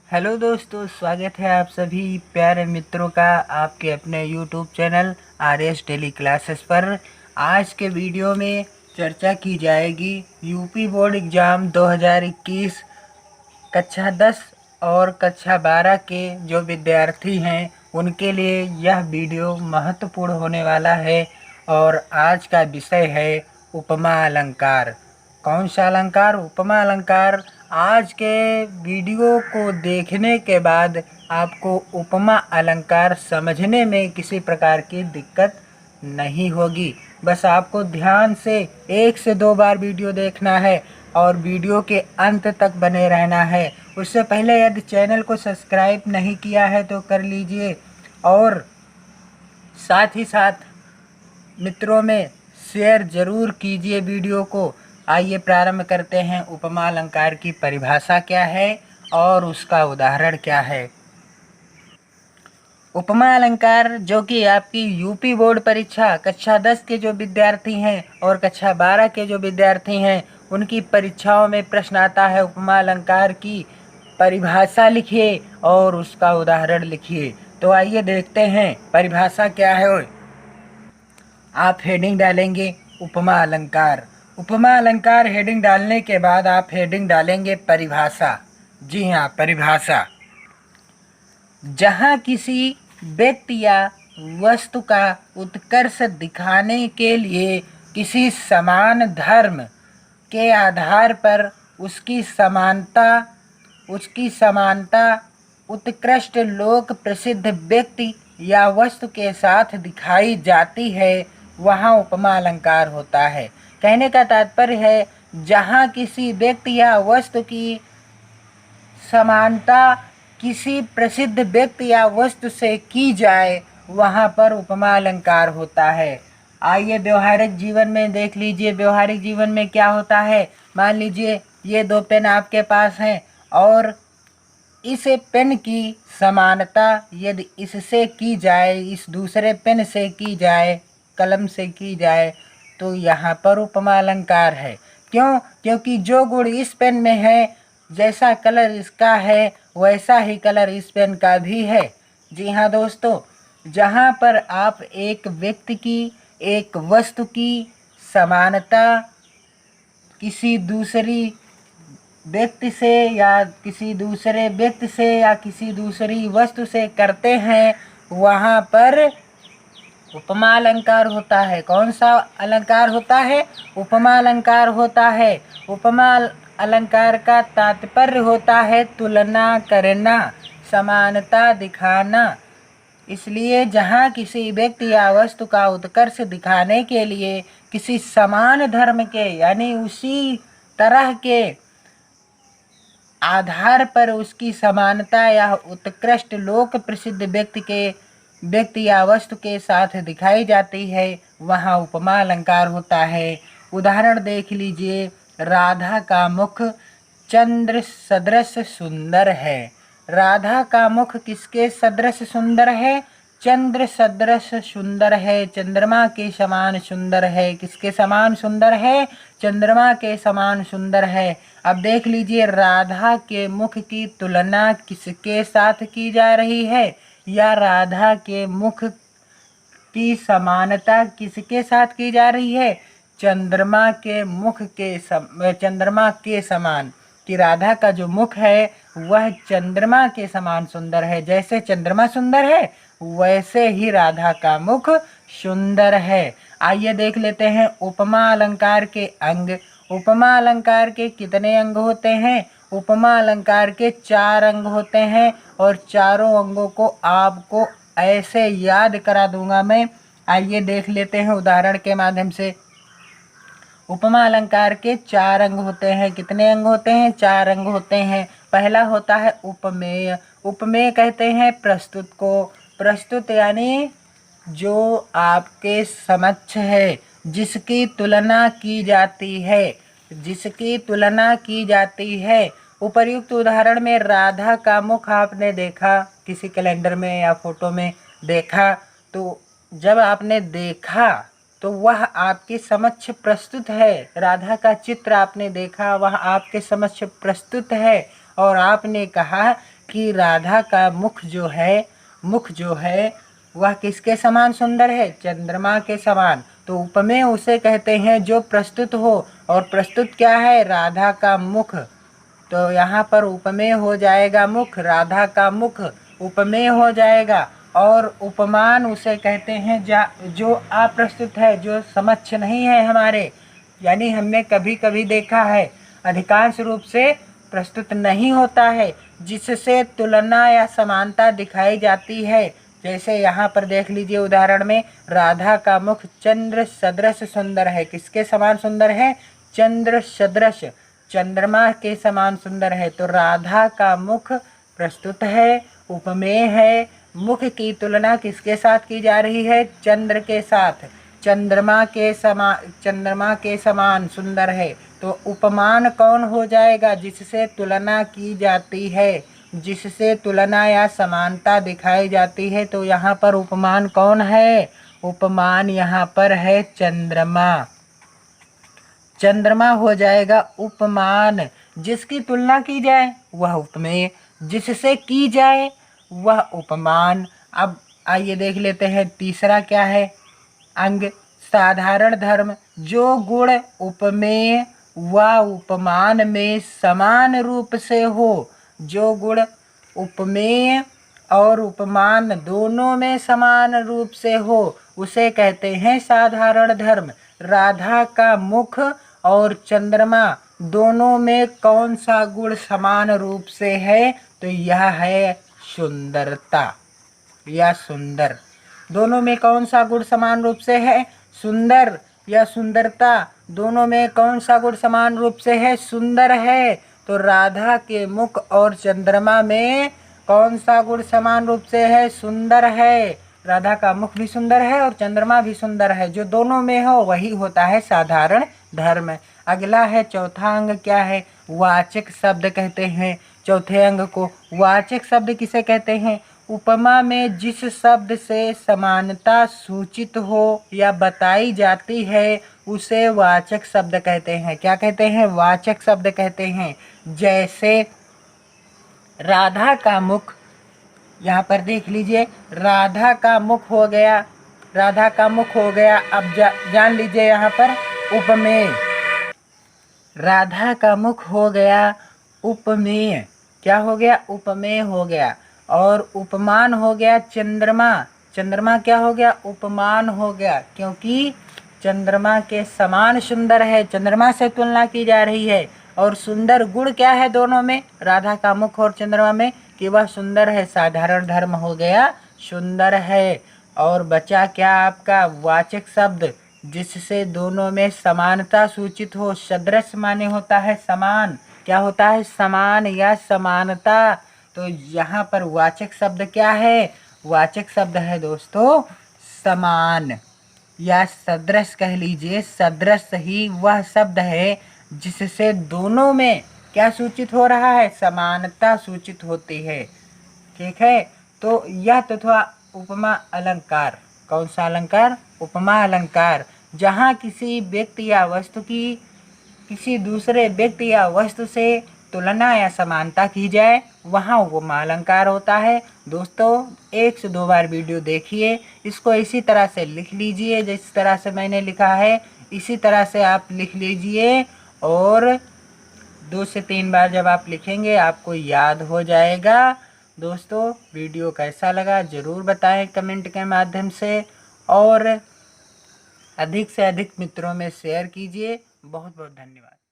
Hello दोस्तों, स्वागत है आप सभी प्यारे मित्रों का आपके अपने YouTube channel RS daily classes पर। आज के वीडियो में चर्चा की जाएगी यूपी बोर्ड एग्ज़ाम 2021 कक्षा 10 और कक्षा 12 के जो विद्यार्थी हैं उनके लिए यह वीडियो महत्वपूर्ण होने वाला है। और आज का विषय है उपमा अलंकार। कौन सा अलंकार? उपमा अलंकार। आज के वीडियो को देखने के बाद आपको उपमा अलंकार समझने में किसी प्रकार की दिक्कत नहीं होगी। बस आपको ध्यान से 1 से 2 बार वीडियो देखना है और वीडियो के अंत तक बने रहना है। उससे पहले यदि चैनल को सब्सक्राइब नहीं किया है तो कर लीजिए और साथ ही साथ मित्रों में शेयर ज़रूर कीजिए वीडियो को। आइए प्रारंभ करते हैं। उपमा अलंकार की परिभाषा क्या है और उसका उदाहरण क्या है। उपमा अलंकार जो कि आपकी यूपी बोर्ड परीक्षा कक्षा 10 के जो विद्यार्थी हैं और कक्षा 12 के जो विद्यार्थी हैं उनकी परीक्षाओं में प्रश्न आता है। उपमा अलंकार की परिभाषा लिखिए और उसका उदाहरण लिखिए। तो आइए देखते हैं परिभाषा क्या है। आप हेडिंग डालेंगे उपमा अलंकार। उपमा अलंकार हेडिंग डालने के बाद आप हेडिंग डालेंगे परिभाषा। जी हाँ, परिभाषा। जहाँ किसी व्यक्ति या वस्तु का उत्कर्ष दिखाने के लिए किसी समान धर्म के आधार पर उसकी समानता उत्कृष्ट लोक प्रसिद्ध व्यक्ति या वस्तु के साथ दिखाई जाती है, वहाँ उपमा अलंकार होता है। कहने का तात्पर्य है जहाँ किसी व्यक्ति या वस्तु की समानता किसी प्रसिद्ध व्यक्ति या वस्तु से की जाए, वहाँ पर उपमा अलंकार होता है। आइए व्यवहारिक जीवन में देख लीजिए। व्यवहारिक जीवन में क्या होता है। मान लीजिए ये 2 पेन आपके पास हैं और इस पेन की समानता यदि इससे की जाए, इस दूसरे पेन से की जाए, कलम से की जाए, तो यहाँ पर उपमा अलंकार है। क्यों? क्योंकि जो गुण इस पेन में है, जैसा कलर इसका है वैसा ही कलर इस पेन का भी है। जी हाँ दोस्तों, जहाँ पर आप एक व्यक्ति की, एक वस्तु की समानता किसी दूसरी व्यक्ति से या किसी दूसरे व्यक्ति से या किसी दूसरी वस्तु से करते हैं, वहाँ पर उपमा अलंकार होता है। कौन सा अलंकार होता है? उपमा अलंकार होता है। उपमा अलंकार का तात्पर्य होता है तुलना करना, समानता दिखाना। इसलिए जहाँ किसी व्यक्ति या वस्तु का उत्कर्ष दिखाने के लिए किसी समान धर्म के यानी उसी तरह के आधार पर उसकी समानता या उत्कृष्ट लोक प्रसिद्ध व्यक्ति या वस्तु के साथ दिखाई जाती है, वहाँ उपमा अलंकार होता है। उदाहरण देख लीजिए। राधा का मुख चंद्र सदृश सुंदर है। राधा का मुख किसके सदृश सुंदर है? चंद्र सदृश सुंदर है, चंद्रमा के समान सुंदर है। किसके समान सुंदर है? चंद्रमा के समान सुंदर है। अब देख लीजिए, राधा के मुख की तुलना किसके साथ की जा रही है, या राधा के मुख की समानता किसके साथ की जा रही है? चंद्रमा के समान। कि राधा का जो मुख है वह चंद्रमा के समान सुंदर है। जैसे चंद्रमा सुंदर है वैसे ही राधा का मुख सुंदर है। आइए देख लेते हैं उपमा अलंकार के अंग। उपमा अलंकार के कितने अंग होते हैं? उपमा अलंकार के 4 अंग होते हैं और चारों अंगों को आपको ऐसे याद करा दूंगा मैं। आइए देख लेते हैं उदाहरण के माध्यम से। उपमा अलंकार के 4 अंग होते हैं। कितने अंग होते हैं? 4 अंग होते हैं। पहला होता है उपमेय। उपमेय कहते हैं प्रस्तुत को। प्रस्तुत यानी जो आपके समक्ष है, जिसकी तुलना की जाती है, जिसकी तुलना की जाती है। उपर्युक्त उदाहरण में राधा का मुख आपने देखा किसी कैलेंडर में या फोटो में देखा, तो जब आपने देखा तो वह आपके समक्ष प्रस्तुत है। राधा का चित्र आपने देखा, वह आपके समक्ष प्रस्तुत है और आपने कहा कि राधा का मुख जो है वह किसके समान सुंदर है? चंद्रमा के समान। तो उपमेय उसे कहते हैं जो प्रस्तुत हो, और प्रस्तुत क्या है? राधा का मुख। तो यहाँ पर उपमेय हो जाएगा मुख, राधा का मुख उपमेय हो जाएगा। और उपमान उसे कहते हैं जो अप्रस्तुत है, जो समक्ष नहीं है हमारे, यानी हमने कभी कभी देखा है, अधिकांश रूप से प्रस्तुत नहीं होता है, जिससे तुलना या समानता दिखाई जाती है। जैसे यहाँ पर देख लीजिए उदाहरण में, राधा का मुख चंद्र सदृश सुंदर है। किसके समान सुंदर है? चंद्र सदृश, चंद्रमा के समान सुंदर है। तो राधा का मुख प्रस्तुत है, उपमेय है। मुख की तुलना किसके साथ की जा रही है? चंद्र के साथ। चंद्रमा के समान सुंदर है। तो उपमान कौन हो जाएगा? जिससे तुलना की जाती है, जिससे तुलना या समानता दिखाई जाती है। तो यहाँ पर उपमान कौन है? उपमान यहाँ पर है चंद्रमा। चंद्रमा हो जाएगा उपमान। जिसकी तुलना की जाए वह उपमेय, जिससे की जाए वह उपमान। अब आइए देख लेते हैं तीसरा क्या है अंग, साधारण धर्म। जो गुण उपमेय व उपमान में समान रूप से हो, जो गुण उपमेय और उपमान दोनों में समान रूप से हो, उसे कहते हैं साधारण धर्म। राधा का मुख और चंद्रमा दोनों में कौन सा गुण समान रूप से है? तो यह है सुंदरता या सुंदर। दोनों में कौन सा गुण समान रूप से है? सुंदर या सुंदरता। दोनों में कौन सा गुण समान रूप से है? सुंदर है। तो राधा के मुख और चंद्रमा में कौन सा गुण समान रूप से है? सुंदर है। राधा का मुख भी सुंदर है और चंद्रमा भी सुंदर है। जो दोनों में हो वही होता है साधारण धर्म। अगला है चौथा अंग, क्या है? वाचक शब्द कहते हैं चौथे अंग को। वाचक शब्द किसे कहते हैं? उपमा में जिस शब्द से समानता सूचित हो या बताई जाती है उसे वाचक शब्द कहते हैं। क्या कहते हैं? वाचक शब्द कहते हैं। जैसे राधा का मुख, यहाँ पर देख लीजिए, राधा का मुख हो गया, राधा का मुख हो गया। अब जान लीजिए यहाँ पर उपमेय, राधा का मुख हो गया उपमेय। क्या हो गया? उपमेय हो गया। और उपमान हो गया चंद्रमा। चंद्रमा क्या हो गया? उपमान हो गया, क्योंकि चंद्रमा के समान सुंदर है, चंद्रमा से तुलना की जा रही है। और सुंदर गुण क्या है दोनों में, राधा का मुख और चंद्रमा में? कि वह सुंदर है। साधारण धर्म हो गया सुंदर है। और बचा क्या आपका? वाचक शब्द, जिससे दोनों में समानता सूचित हो। सदृश माने होता है समान। क्या होता है? समान या समानता। तो यहाँ पर वाचक शब्द क्या है? वाचक शब्द है दोस्तों समान या सदृश कह लीजिए। सदृश ही वह शब्द है जिससे दोनों में क्या सूचित हो रहा है? समानता सूचित होती है। ठीक है। तो यह तो था उपमा अलंकार। कौन सा अलंकार? उपमा अलंकार। जहाँ किसी व्यक्ति या वस्तु की किसी दूसरे व्यक्ति या वस्तु से तुलना या समानता की जाए वहाँ उपमा अलंकार होता है। दोस्तों 1 से 2 बार वीडियो देखिए, इसको इसी तरह से लिख लीजिए जिस तरह से मैंने लिखा है, इसी तरह से आप लिख लीजिए। और 2 से 3 बार जब आप लिखेंगे आपको याद हो जाएगा। दोस्तों वीडियो कैसा लगा ज़रूर बताएं कमेंट के माध्यम से, और अधिक से अधिक मित्रों में शेयर कीजिए। बहुत बहुत धन्यवाद।